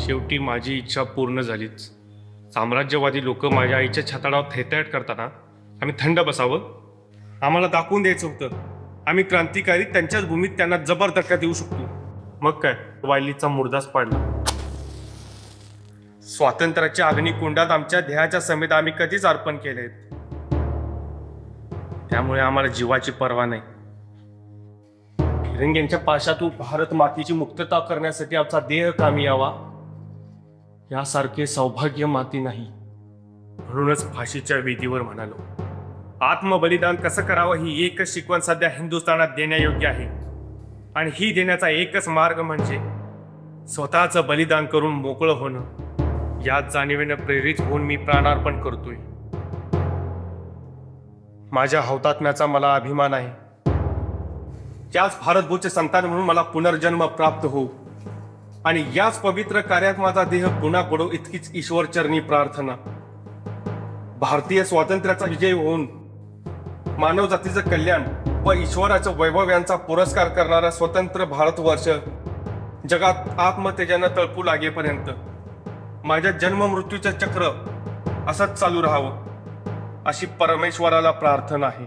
शेवटी माझी इच्छा पूर्ण झालीच. साम्राज्यवादी लोक माझ्या आईच्या छाताडावर थैताट करताना आम्ही थंड बसावं. आम्हाला दाखवून द्यायचं होतं आम्ही क्रांतिकारी त्यांच्याच भूमीत त्यांना जबर धक्का देऊ शकतो. मग काय, वायलीचा मुर्दाच पाडला. स्वातंत्र्याच्या अग्निकुंडात आमच्या ध्येयाच्या समेत आम्ही कधीच अर्पण केले. त्यामुळे आम्हाला जीवाची पर्वा नाही. फिरंग्यांच्या पाशातून भारत मातेची मुक्तता करण्यासाठी आमचा देह कामी यावा यासारखे सौभाग्य माती नाही. म्हणूनच फाशीच्या वेदीवर म्हणालो, आत्मबलिदान कसं करावं ही एकच शिकवण सध्या हिंदुस्थानात देण्यायोग्य आहे. आणि ही देण्याचा एकच मार्ग म्हणजे स्वतःचं बलिदान करून मोकळं होणं. याच जाणीवेनं प्रेरित होऊन मी प्राणार्पण करतोय. माझ्या हौतात्म्याचा मला अभिमान आहे. त्याच भारतभूचे संतान म्हणून मला पुनर्जन्म प्राप्त हो आणि याच पवित्र कार्यात माझा देह पुन्हा पडो इतकीच ईश्वर चरणी प्रार्थना. भारतीय स्वातंत्र्याचा विजय होऊन मानव जातीचं कल्याण व ईश्वराचं वैभव यांचा पुरस्कार करणारा स्वतंत्र भारतवर्ष जगात आत्मतेजानं तळपू लागेपर्यंत माझ्या जन्म मृत्यूचं चक्र असंच चालू राहावं अशी परमेश्वराला प्रार्थना आहे.